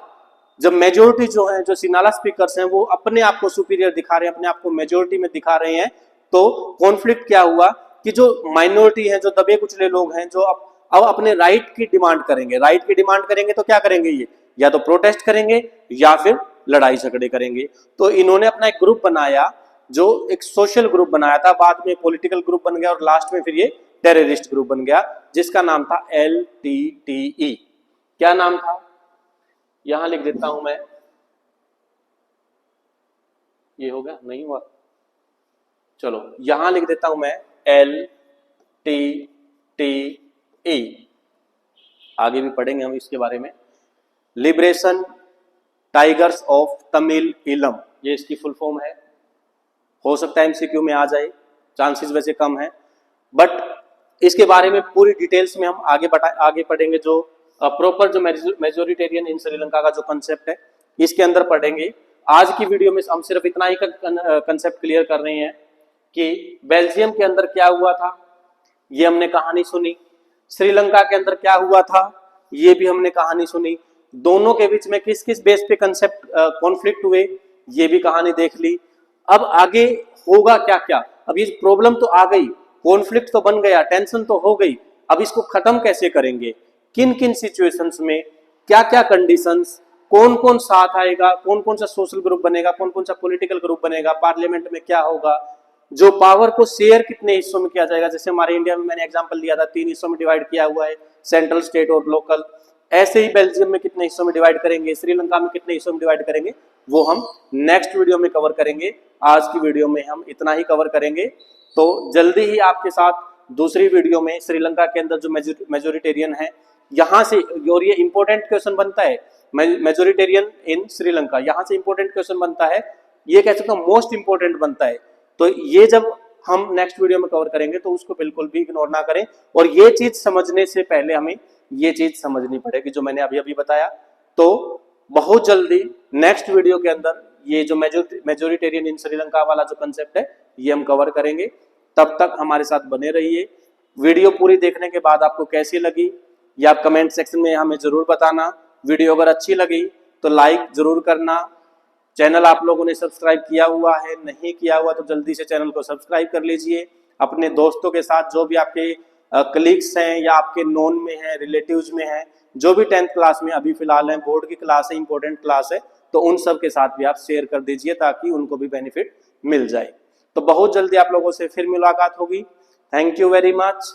जब मेजोरिटी जो है, जो सिन्हाला स्पीकर्स हैं, वो अपने आप को सुपीरियर दिखा रहे हैं, अपने आप को मेजोरिटी में दिखा रहे हैं, तो कॉन्फ्लिक्ट क्या हुआ कि जो माइनॉरिटी है, जो दबे कुचले लोग हैं, जो अब अपने राइट की डिमांड करेंगे। राइट की डिमांड करेंगे तो क्या करेंगे, ये या तो प्रोटेस्ट करेंगे या फिर लड़ाई झगड़े करेंगे। तो इन्होंने अपना एक ग्रुप बनाया, जो एक सोशल ग्रुप बनाया था, बाद में पॉलिटिकल ग्रुप बन गया, और लास्ट में फिर ये टेररिस्ट ग्रुप बन गया, जिसका नाम था LTTE। क्या नाम था, यहां लिख देता हूं मैं। ये हो गया, नहीं हुआ, चलो यहां लिख देता हूं मैं LTTE। आगे भी पढ़ेंगे हम इसके बारे में। लिबरेशन टाइगर्स ऑफ तमिल इलम, ये इसकी फुल फॉर्म है। हो सकता है MCQ में आ जाए, चांसेस वैसे कम है, बट इसके बारे में पूरी डिटेल्स में हम आगे पढ़ेंगे। जो प्रॉपर जो मेजोरिटेरियन इन श्रीलंका का जो कंसेप्ट है, इसके अंदर पढ़ेंगे। आज की वीडियो में हम सिर्फ इतना ही कंसेप्ट क्लियर कर रहे हैं कि बेल्जियम के अंदर क्या हुआ था, ये हमने कहानी सुनी। श्रीलंका के अंदर क्या हुआ था, ये भी हमने कहानी सुनी। दोनों के बीच में किस किस बेस पे कंसेप्ट कॉन्फ्लिक्ट हुए, ये भी कहानी देख ली। अब आगे होगा क्या क्या, अब ये प्रॉब्लम तो आ गई, कॉन्फ्लिक्ट तो बन गया, टेंशन तो हो गई, अब इसको खत्म कैसे करेंगे, किन किन सिचुएशंस में क्या क्या कंडीशंस, कौन कौन साथ आएगा, कौन कौन सा सोशल ग्रुप बनेगा, कौन कौन सा पॉलिटिकल ग्रुप बनेगा, पार्लियामेंट में क्या होगा, जो पावर को शेयर कितने हिस्सों में किया जाएगा। जैसे हमारे इंडिया में मैंने एग्जांपल दिया था, 3 हिस्सों में डिवाइड किया हुआ है, सेंट्रल, स्टेट और लोकल। ऐसे ही बेल्जियम में कितने हिस्सों में डिवाइड करेंगे, श्रीलंका में कितने हिस्सों में डिवाइड करेंगे, वो हम नेक्स्ट वीडियो में कवर करेंगे। आज की वीडियो में हम इतना ही कवर करेंगे। तो जल्दी ही आपके साथ दूसरी वीडियो में श्रीलंका के अंदर जो मेजोरिटेरियन है, यहाँ से, और ये इंपॉर्टेंट क्वेश्चन बनता है, मेजोरिटेरियन इन श्रीलंका, यहाँ से इंपॉर्टेंट क्वेश्चन बनता है, ये कह सकते हैं मोस्ट इंपॉर्टेंट बनता है। तो ये जब हम नेक्स्ट वीडियो में कवर करेंगे, तो उसको बिल्कुल भी इग्नोर ना करें। और ये चीज समझने से पहले हमें ये चीज समझनी पड़ेगी जो मैंने अभी बताया। तो बहुत जल्दी नेक्स्ट वीडियो के अंदर ये जो मेजोरिटेरियन इन श्रीलंका वाला जो कंसेप्ट है, ये हम कवर करेंगे। तब तक हमारे साथ बने रहिए। वीडियो पूरी देखने के बाद आपको कैसी लगी, ये आप कमेंट सेक्शन में हमें जरूर बताना। वीडियो अगर अच्छी लगी तो लाइक जरूर करना। चैनल आप लोगों ने सब्सक्राइब किया हुआ है, नहीं किया हुआ तो जल्दी से चैनल को सब्सक्राइब कर लीजिए। अपने दोस्तों के साथ, जो भी आपके कलीग्स हैं या आपके नोन में हैं, रिलेटिव्स में हैं, जो भी 10th क्लास में अभी फिलहाल हैं, बोर्ड की क्लास है, इंपॉर्टेंट क्लास है, तो उन सब के साथ भी आप शेयर कर दीजिए ताकि उनको भी बेनिफिट मिल जाए। तो बहुत जल्दी आप लोगों से फिर मुलाकात होगी। Thank you very much.